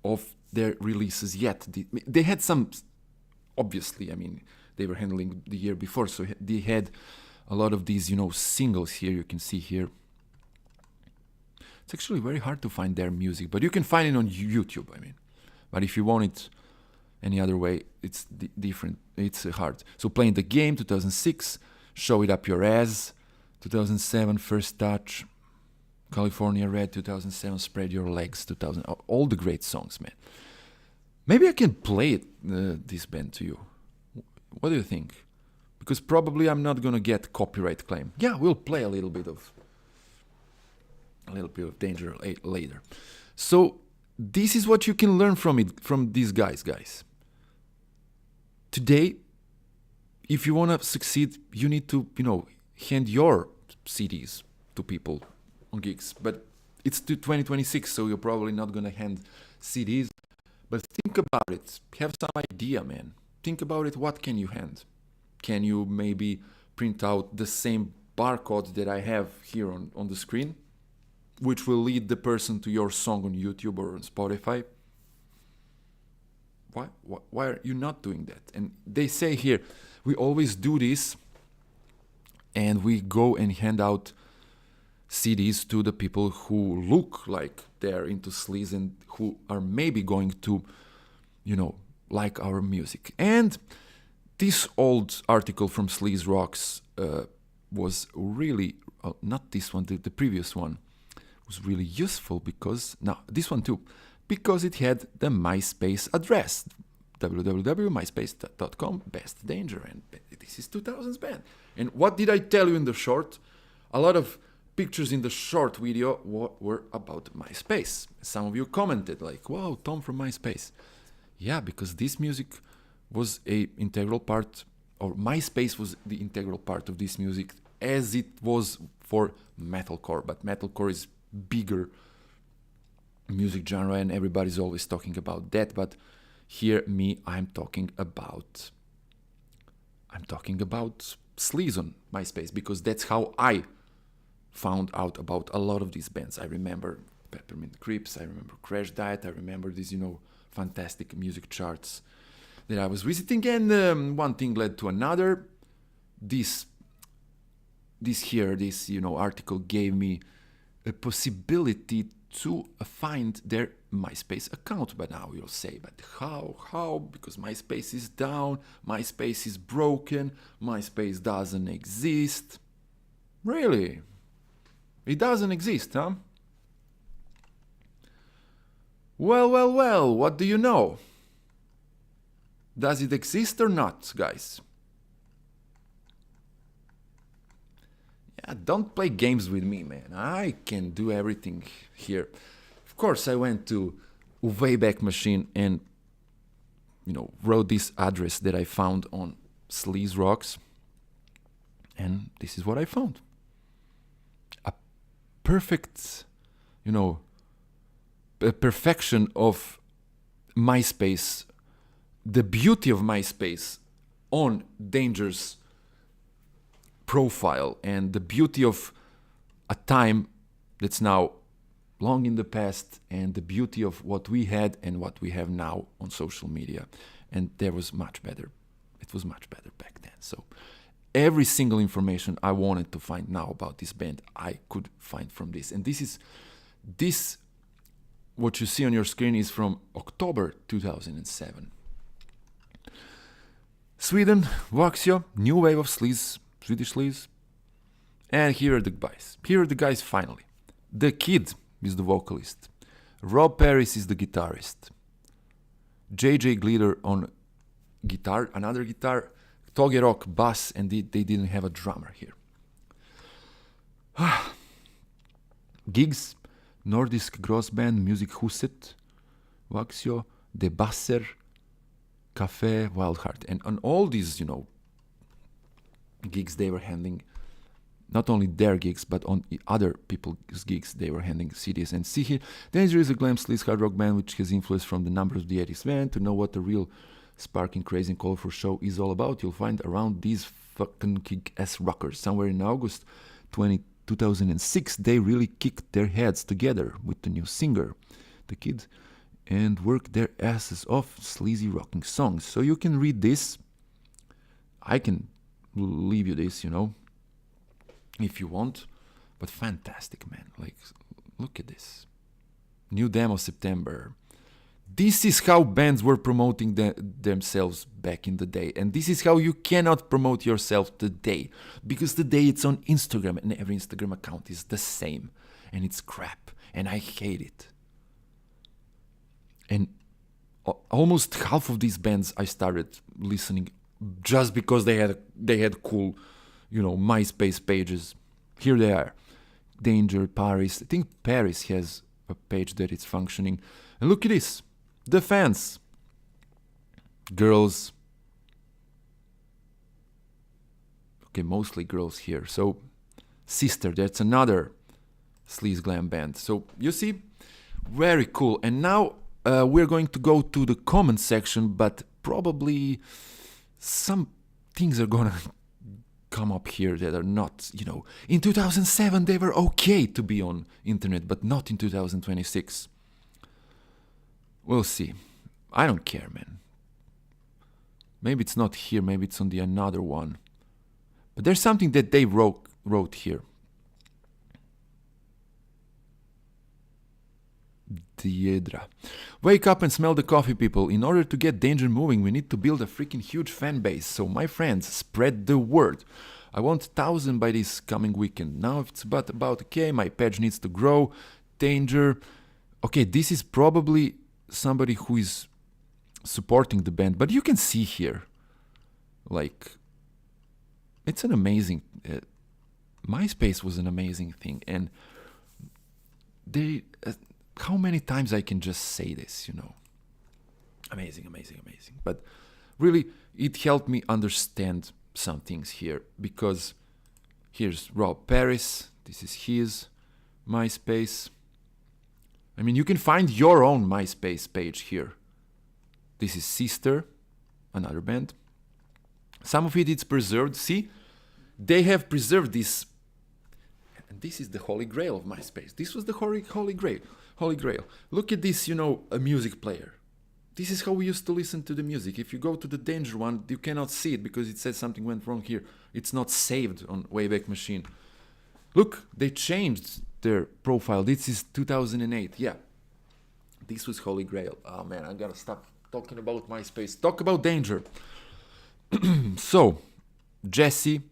of their releases yet. They had some, obviously, they were handling the year before, so they had a lot of these, singles here, you can see here. It's actually very hard to find their music, but you can find it on YouTube, But if you want it any other way, it's different, it's hard. So Playing the Game, 2006, Show It Up Your Ass, 2007, First Touch, California Red, 2007, Spread Your Legs, 2000, all the great songs, man. Maybe I can play this band to you. What do you think? Because probably I'm not gonna get copyright claim. Yeah, we'll play a little bit of Danger later. So this is what you can learn from these guys. Today, if you wanna succeed, you need to, hand your CDs to people on gigs. But it's 2026, so you're probably not gonna hand CDs. But think about it. Have some idea, man. Think about it. What can you hand? Can you maybe print out the same barcode that I have here on the screen? which will lead the person to your song on YouTube or on Spotify. Why are you not doing that? And they say here, we always do this, and we go and hand out CDs to the people who look like they're into sleaze and who are maybe going to, like our music. And this old article from Sleaze Roxx was really, not this one, the previous one, was really useful because, now this one too, because it had the MySpace address, www.myspace.com, best danger, and this is 2000s band. And what did I tell you in the short? A lot of pictures in the short video were about MySpace. Some of you commented like, wow, Tom from MySpace. Yeah, because this music was a integral part, or MySpace was the integral part of this music, as it was for metalcore, but metalcore is bigger music genre and everybody's always talking about that, but here I'm talking about sleaze on MySpace, because that's how I found out about a lot of these bands. I remember Peppermint Crips, I remember Crashdiet, I remember these fantastic music charts that I was visiting, and one thing led to another. This article gave me a possibility to find their MySpace account. But now you'll say, but how? Because MySpace is down, MySpace is broken, MySpace doesn't exist. Really? It doesn't exist, huh? Well, what do you know? Does it exist or not, guys? Yeah, don't play games with me, man. I can do everything here. Of course, I went to Wayback Machine and, wrote this address that I found on Sleaze Roxx. And this is what I found. A perfect, a perfection of MySpace, the beauty of MySpace on Danger's profile, and the beauty of a time that's now long in the past, and the beauty of what we had and what we have now on social media. And there was much better. It was much better back then. So every single information I wanted to find now about this band, I could find from this. And this what you see on your screen is from October 2007. Sweden, Voxio, new wave of sleaze, Swedish sleaze. And here are the guys. Finally. The Kid is the vocalist. Rob Paris is the guitarist. JJ Glitter on guitar, another guitar. Toge Rock bass, and they didn't have a drummer here. Gigs, Nordisk Grossband, Music Huset, Voxio, De Basser, Café, Wildheart. And on all these, gigs they were handling, not only their gigs, but on other people's gigs, they were handling CDs. And see here, Danger is a glam sleaze hard rock band which has influence from the numbers of the 80s band. To know what the real sparking, crazy and colorful show is all about, you'll find around these fucking kick-ass rockers. Somewhere in August 2006, they really kicked their heads together with the new singer, the Kid, and worked their asses off sleazy rocking songs. So you can read this. I can leave you this, if you want. But fantastic, man. Like, look at this. New demo September. This is how bands were promoting themselves back in the day. And this is how you cannot promote yourself today. Because today it's on Instagram and every Instagram account is the same. And it's crap. And I hate it. And almost half of these bands I started listening just because they had cool, MySpace pages. Here they are. Danger, Paris. I think Paris has a page that is functioning. And look at this. The fans. Girls. Okay, mostly girls here. So, Sister, that's another sleaze glam band. So, you see, very cool. And now we're going to go to the comment section, but probably some things are gonna come up here that are not, you know, in 2007 they were okay to be on internet, but not in 2026. We'll see. I don't care, man. Maybe it's not here, maybe it's on the another one. But there's something that they wrote here. Diedra. Wake up and smell the coffee, people. In order to get Danger moving, we need to build a freaking huge fan base. So my friends, spread the word. I want 1,000 by this coming weekend. Now it's about okay, my page needs to grow. Danger. Okay, this is probably somebody who is supporting the band, but you can see here, like, it's an amazing MySpace was an amazing thing, and they how many times I can just say this, you know, amazing. But really, it helped me understand some things here, because here's Rob Paris, this is his MySpace. I mean, you can find your own MySpace page here. This is Sister, another band. Some of it's preserved. See, they have preserved this. And this is the holy grail of MySpace. This was the holy grail. Holy grail. Look at this, you know, a music player. This is how we used to listen to the music. If you go to the Danger one, you cannot see it because it says something went wrong here. It's not saved on Wayback Machine. Look, they changed their profile. This is 2008. Yeah, this was holy grail. Oh man, I gotta stop talking about MySpace. Talk about Danger. So, Jesse,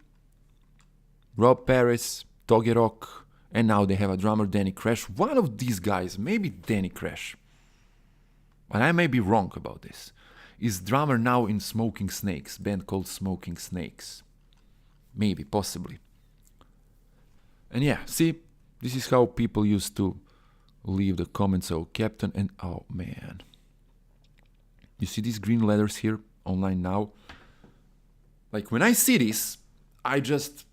Rob Paris, Togi Rock, and now they have a drummer, Danny Crash. One of these guys, maybe Danny Crash, but I may be wrong about this, is drummer now in Smoking Snakes, band called Smoking Snakes. Maybe, possibly. And yeah, see, this is how people used to leave the comments. So, Captain and... oh, man. You see these green letters here, online now? Like, when I see this, I get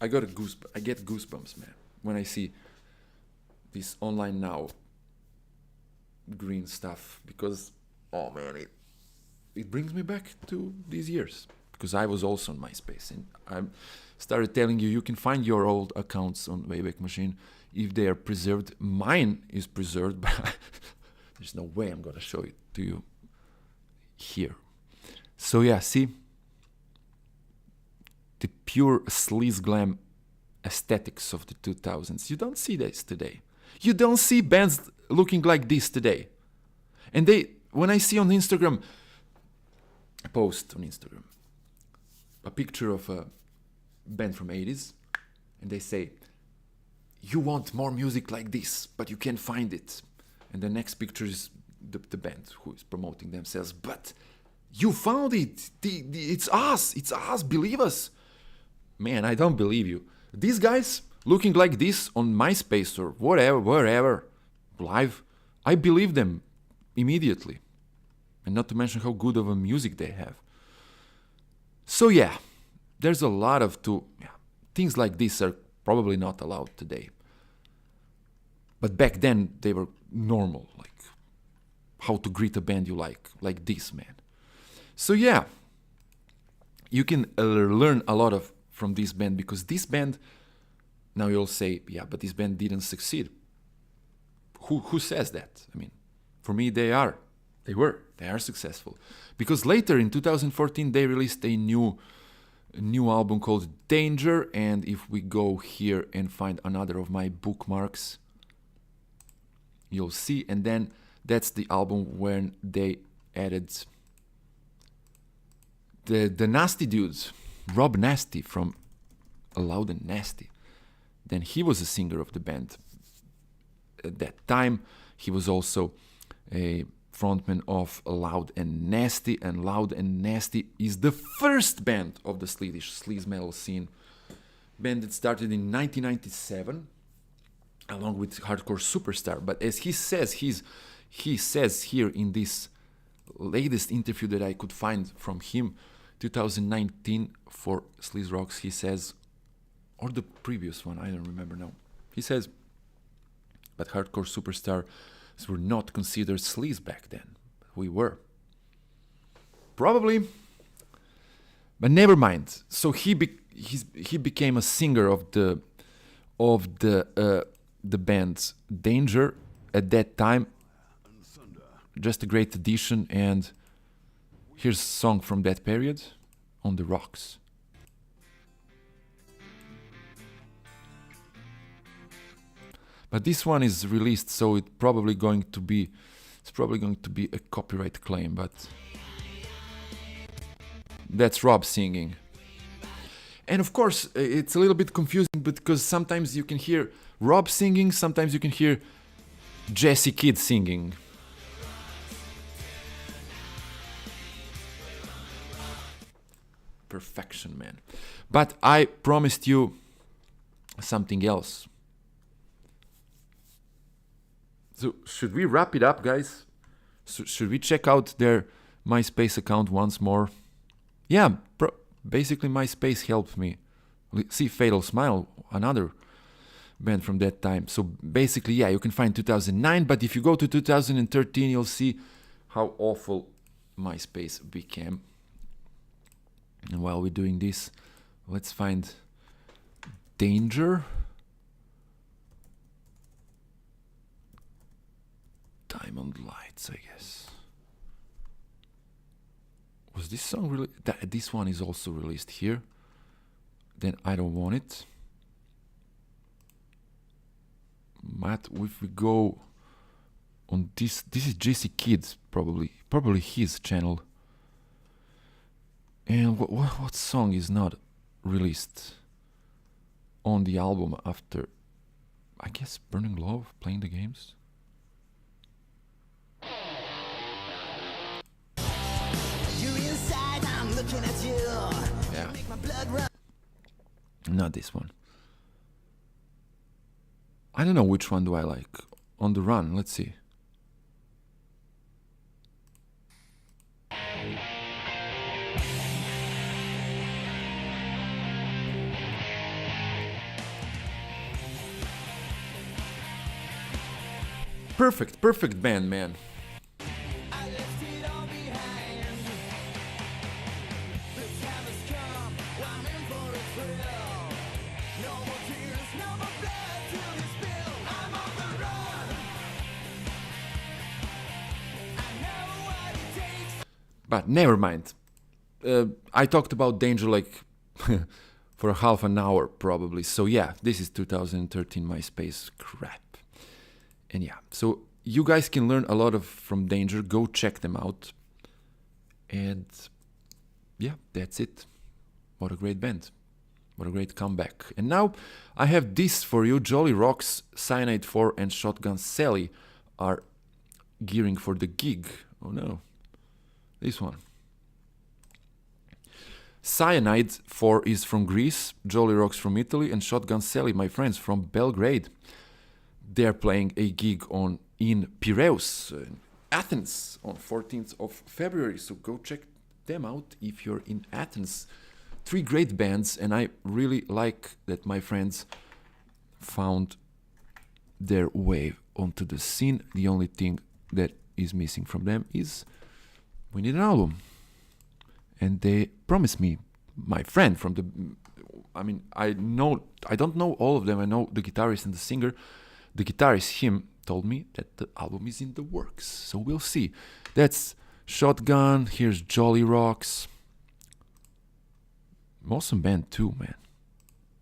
goosebumps, man. When I see this online now green stuff. Because, oh, man, it brings me back to these years. Because I was also on MySpace. And I started telling you, you can find your old accounts on Wayback Machine if they are preserved. Mine is preserved, but there's no way I'm going to show it to you here. So yeah, see? The pure sleaze glam aesthetics of the 2000s. You don't see this today. You don't see bands looking like this today. And when I see on Instagram, a post on Instagram, a picture of a band from 80s, and they say, you want more music like this, but you can't find it. And the next picture is the band who is promoting themselves, but you found it. It's us, believe us. Man, I don't believe you. These guys looking like this on MySpace or whatever, wherever, live, I believe them immediately. And not to mention how good of a music they have. So yeah, there's a lot of things like this are probably not allowed today. But back then they were normal, like how to greet a band you like this, man. So yeah, you can learn a lot from this band, because this band, now you'll say, yeah, but this band didn't succeed. Who says that? I mean, for me they are successful. Because later in 2014 they released a new album called Danger, and if we go here and find another of my bookmarks, you'll see, and then that's the album when they added the Nasty dudes, Rob Nasty from Loud and Nasty. Then he was a singer of the band. At that time, he was also a frontman of Loud and Nasty, and Loud and Nasty is the first band of the Swedish sleaze metal scene. Band that started in 1997, along with Hardcore Superstar. But as he says here in this latest interview that I could find from him, 2019 for Sleaze Rocks, he says, or the previous one, I don't remember now. He says, but Hardcore Superstars were not considered sleaze back then. We were. Probably. But never mind. So he he became a singer of the band Danger at that time. Just a great addition, and here's a song from that period on the Roxx. But this one is released, so it's probably going to be a copyright claim, but that's Rob singing. And of course, it's a little bit confusing because sometimes you can hear Rob singing, sometimes you can hear Jesse Kidd singing. Perfection, man. But I promised you something else. So should we wrap it up, guys? So should we check out their MySpace account once more? Yeah, basically MySpace helped me. See, Fatal Smile, another band from that time. So basically, yeah, you can find 2009, but if you go to 2013, you'll see how awful MySpace became. And while we're doing this, let's find Danger. Diamond Lights, I guess. Was this song really? This one is also released here. Then I Don't Want It. Matt, if we go on this is Jesse Kidd, probably his channel. And what song is not released on the album after? I guess Burning Love, Playing the Games. Yeah. Not this one. I don't know which one do I like. On the Run, let's see. Perfect band, man. But never mind. I talked about Danger like for a half an hour probably. So yeah, this is 2013 MySpace crap. And yeah, so you guys can learn a lot from Danger. Go check them out. And yeah, that's it. What a great band. What a great comeback. And now I have this for you. Jolly Roxx, Cyanide 4 and Shotgun Sally are gearing for the gig. Oh no. This one. Cyanide 4 is from Greece, Jolly Roxx from Italy, and Shotgun Sally, my friends, from Belgrade. They're playing a gig in Piraeus, Athens, on 14th of February. So go check them out if you're in Athens. 3 great bands, and I really like that my friends found their way onto the scene. The only thing that is missing from them is we need an album. And they promised me, my friend from the... I mean, I don't know all of them. I know the guitarist and the singer. The guitarist, him, told me that the album is in the works. So we'll see. That's Shotgun. Here's Jolly Roxx. Awesome band too, man.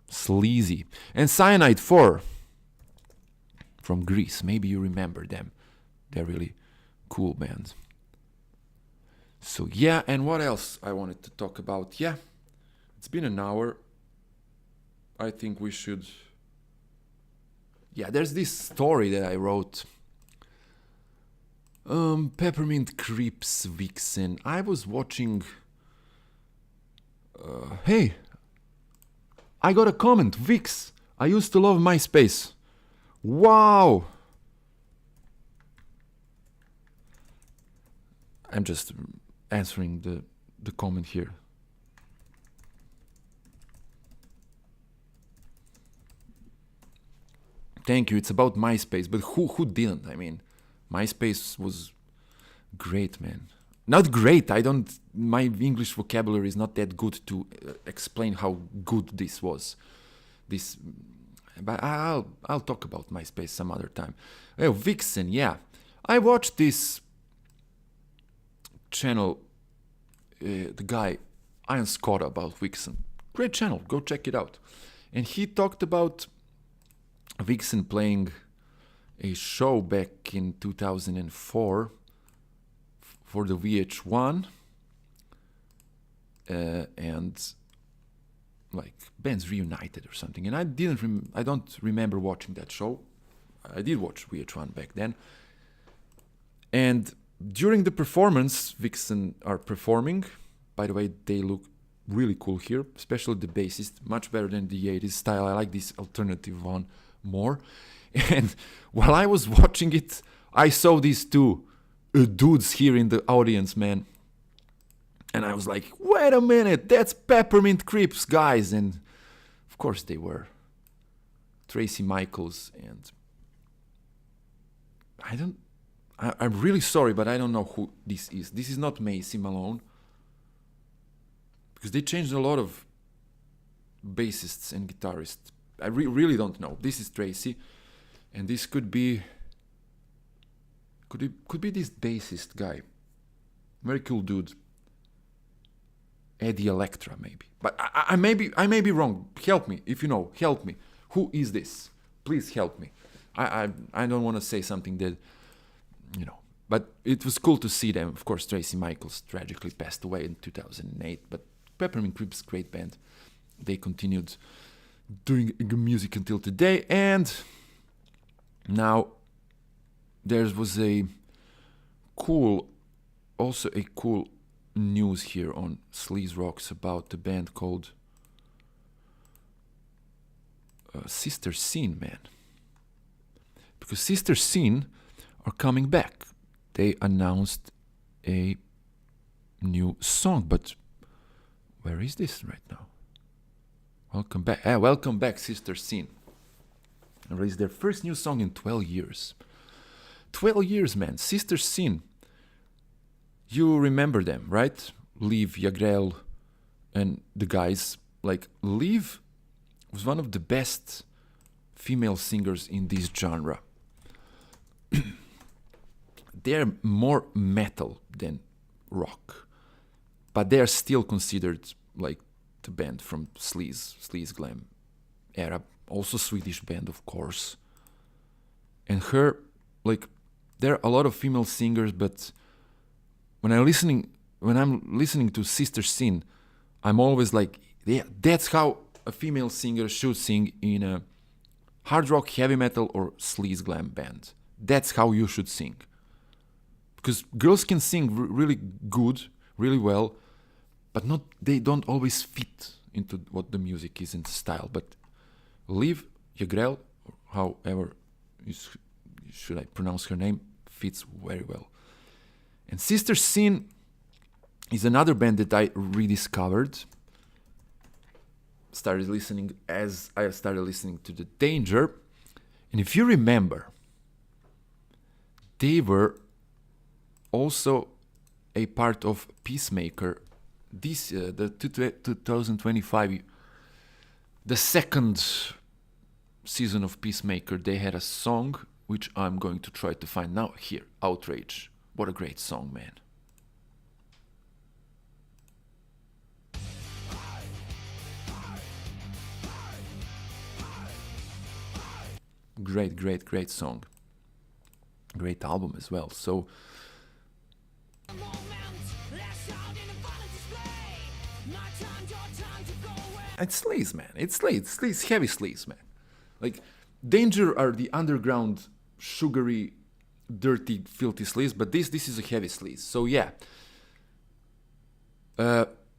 Sleazy. And Cyanide 4 from Greece. Maybe you remember them. They're really cool bands. So yeah, and what else I wanted to talk about? Yeah, it's been an hour. I think we should... Yeah, there's this story that I wrote. Peppermint creeps Vixen. I was watching... hey, I got a comment. Vix, I used to love MySpace. Wow! I'm just answering the comment here. Thank you. It's about MySpace, but who didn't? I mean, MySpace was great, man. not great. My English vocabulary is not that good to explain how good this was. But I'll talk about MySpace some other time. Oh, Vixen, yeah. I watched this channel, the guy Ian Scott about Vixen. Great channel, go check it out. And he talked about Vixen playing a show back in 2004 for the VH1, and like bands reunited or something. And I don't remember watching that show. I did watch VH1 back then. And during the performance, Vixen are performing. By the way, they look really cool here, especially the bassist, much better than the 80s style. I like this alternative one more. And while I was watching it, I saw these two dudes here in the audience, man. And I was like, wait a minute, that's Peppermint Creeps, guys. And of course they were. Tracy Michaels and... I'm really sorry, but I don't know who this is. This is not Macy Malone. Because they changed a lot of bassists and guitarists. I really don't know. This is Tracy. And this could be this bassist guy. Very cool dude. Eddie Electra, maybe. But I may be wrong. Help me. If you know, help me. Who is this? Please help me. I don't want to say something that, you know. But it was cool to see them. Of course, Tracy Michaels tragically passed away in 2008. But Peppermint Creeps, great band. They continued doing music until today. And now there was a cool news here on Sleaze Rocks about the band called Sister Scene, man. Because Sister Scene are coming back. They announced a new song, but where is this right now? Welcome back. Welcome back, Sister Scene. Released their first new song in 12 years. 12 years, man. Sister Scene. You remember them, right? Liv, Yagrel, and the guys. Like, Liv was one of the best female singers in this genre. They're more metal than rock. But they are still considered like the band from Sleaze Glam era. Also Swedish band, of course. And her, like, there are a lot of female singers, but when I'm listening to Sister Scene, I'm always like, yeah, that's how a female singer should sing in a hard rock, heavy metal, or sleaze glam band. That's how you should sing. Because girls can sing really good, really well, but they don't always fit into what the music is in style. But Liv, Yagrel, or however should I pronounce her name, fits very well. And Sister Scene is another band that I rediscovered. Started listening as I started listening to The Danger. And if you remember, they were also a part of Peacemaker. The 2025, the second season of Peacemaker, they had a song which I'm going to try to find now here. Outrage. What a great song, man. Great song. Great album as well. So it's sleaze, man. It's sleaze, heavy sleaze, man. Like, Danger are the underground, sugary, dirty, filthy sleaze, but this is a heavy sleaze. So yeah,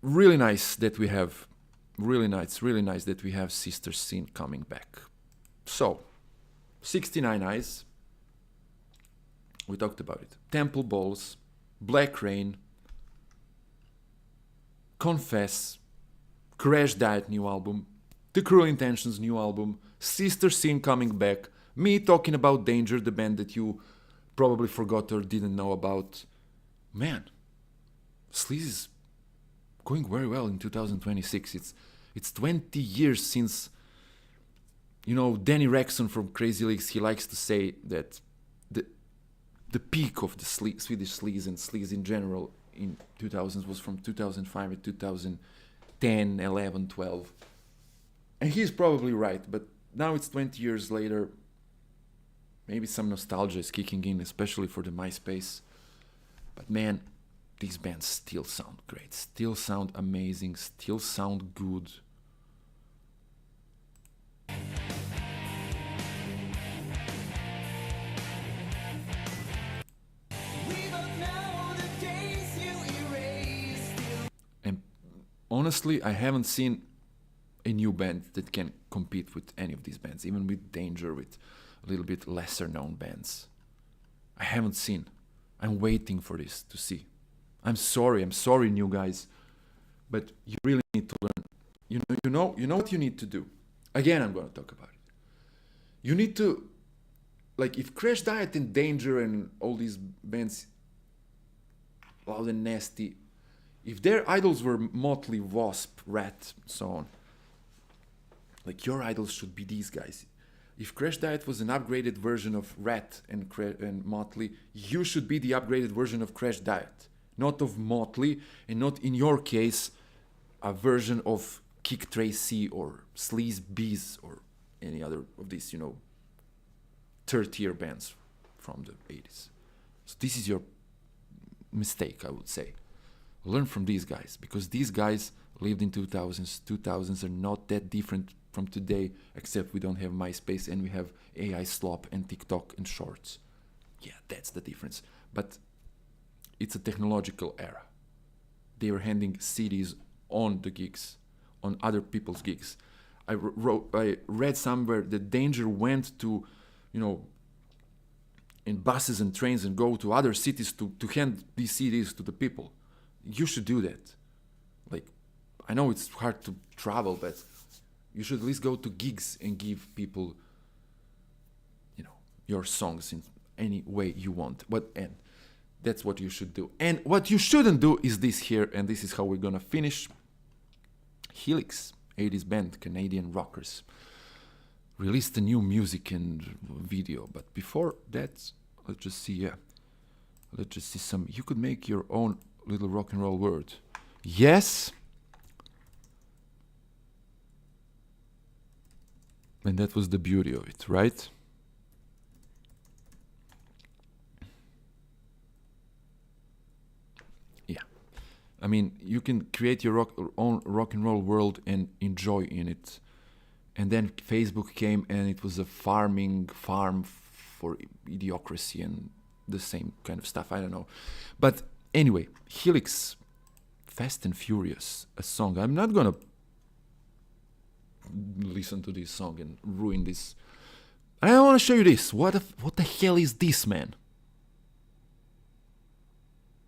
really nice that we have Sister Scene coming back. So 69 Eyes, we talked about it. Temple Balls, Blackrain, Confess, Crashdiet new album, The Cruel Intentions new album, Sister Scene coming back, me talking about Danger, the band that you probably forgot or didn't know about. Man, Sleaze is going very well in 2026. It's 20 years since, you know, Danny Rexon from Crazy Leaks, he likes to say that the peak of the Swedish sleaze and sleaze in general in 2000s was from 2005 to 2010, 11, 12. And he's probably right, but now it's 20 years later. Maybe some nostalgia is kicking in, especially for the MySpace. But man, these bands still sound great, still sound amazing, still sound good. And honestly, I haven't seen a new band that can compete with any of these bands, even with Danger, with a little bit lesser known bands. I haven't seen. I'm waiting for this to see. I'm sorry, new guys, but you really need to learn. You know what you need to do. Again, I'm gonna talk about it. You need to, like, if Crashdiet and Danger and all these bands, Loud and Nasty, if their idols were Motley, Wasp, Rat, so on, like, your idols should be these guys. If Crashdiet was an upgraded version of Rat and Motley, you should be the upgraded version of Crashdiet. Not of Motley, and not, in your case, a version of Kick Tracy or Sleaze Bees or any other of these, you know, third-tier bands from the 80s. So this is your mistake, I would say. Learn from these guys, because these guys lived in 2000s. 2000s are not that different from today, except we don't have MySpace and we have AI SLOP and TikTok and Shorts. Yeah, that's the difference. But it's a technological era. They were handing CDs on the gigs, on other people's gigs. I read somewhere that Danger went to, you know, in buses and trains and go to other cities to hand these CDs to the people. You should do that. Like, I know it's hard to travel, but you should at least go to gigs and give people, you know, your songs in any way you want. And that's what you should do. And what you shouldn't do is this here, and this is how we're gonna finish. Helix, 80s band, Canadian rockers, released a new music and video. But before that, let's just see some. You could make your own little rock and roll world. Yes. And that was the beauty of it, right? Yeah. I mean, you can create your own rock and roll world and enjoy in it. And then Facebook came and it was a farm for idiocracy and the same kind of stuff. I don't know. But anyway, Helix, Fast and Furious, a song. I'm not gonna listen to this song and ruin this. I want to show you this. What the hell is this, man?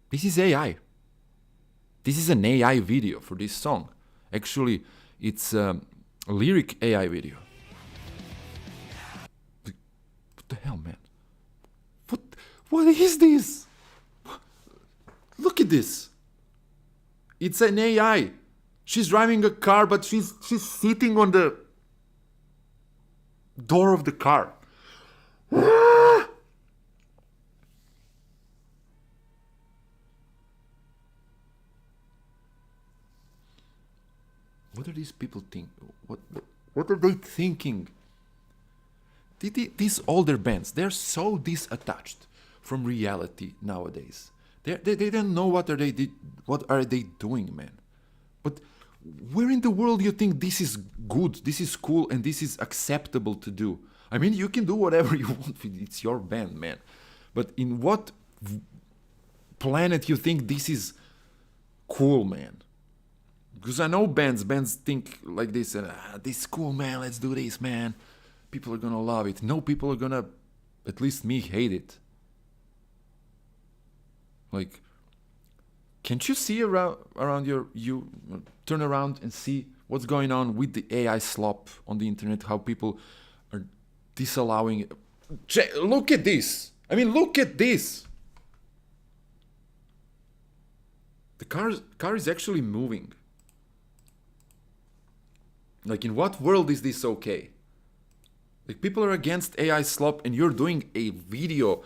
This is AI. This is an AI video for this song. Actually, it's a lyric AI video. What the hell, man? What is this? Look at this. It's an AI. She's driving a car, but she's sitting on the door of the car. What are these people think? What are they thinking? These older bands, they're so disattached from reality nowadays. They don't know what are they doing, man. But where in the world do you think this is good, this is cool, and this is acceptable to do? I mean, you can do whatever you want. It's your band, man. But in what planet you think this is cool, man? Because I know bands think like this, and this is cool, man, let's do this, man. People are gonna love it. No, people are gonna, at least me, hate it. Like, can't you see around you turn around and see what's going on with the AI slop on the internet, how people are disallowing it? Look at this. I mean, look at this. The car is actually moving. Like, in what world is this okay? Like, people are against AI slop, and you're doing a video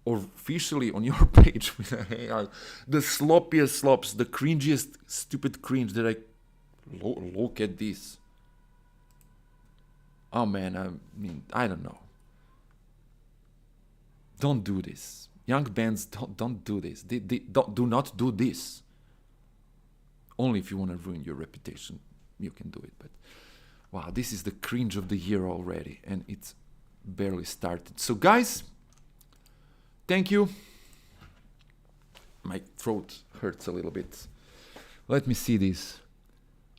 officially on your page with AI. The sloppiest slops, the cringiest stupid cringe that I... Look at this. Oh man, I mean, I don't know. Don't do this. Young bands, don't do this. Do not do this. Only if you want to ruin your reputation, you can do it. But wow, this is the cringe of the year already, and it's barely started. So guys, thank you. My throat hurts a little bit. Let me see this.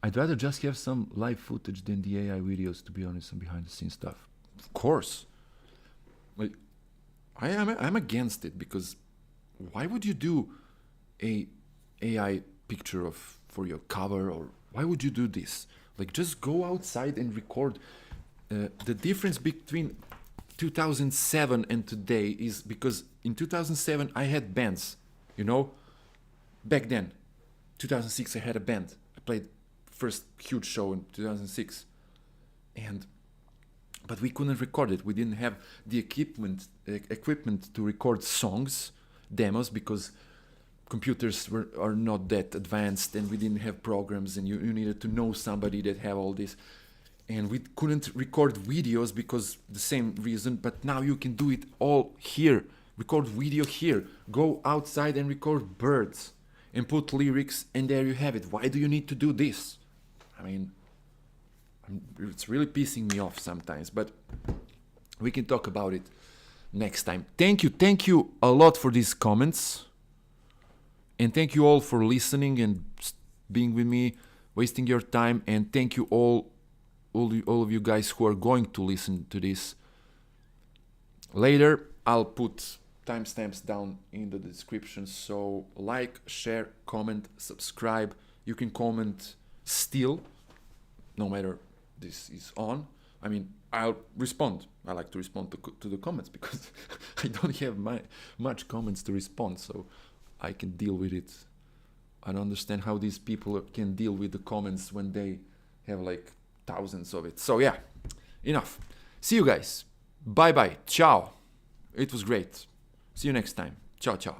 I'd rather just have some live footage than the AI videos, to be honest, and behind the scenes stuff. Of course. Like, I'm against it, because why would you do a AI picture for your cover, or why would you do this? Like, just go outside and record. The difference between 2007 and today is because in 2007 I had bands, you know. Back then, 2006 I had a band. I played first huge show in 2006, but we couldn't record it. We didn't have the equipment to record songs, demos, because computers are not that advanced, and we didn't have programs, and you needed to know somebody that have all this, and we couldn't record videos because the same reason. But now you can do it all here. Record video here, go outside and record birds and put lyrics, and there you have it. Why do you need to do this? I mean, it's really pissing me off sometimes, but we can talk about it next time. Thank you a lot for these comments, and thank you all for listening and being with me, wasting your time, and thank you all of you guys who are going to listen to this later. I'll put timestamps down in the description, so like, share, comment, subscribe. You can comment still, no matter this is on. I mean, I'll respond. I like to respond to the comments, because I don't have much comments to respond, so I can deal with it. I don't understand how these people can deal with the comments when they have like thousands of it. So yeah, enough. See you guys. Bye bye. Ciao. It was great. See you next time. Ciao, ciao.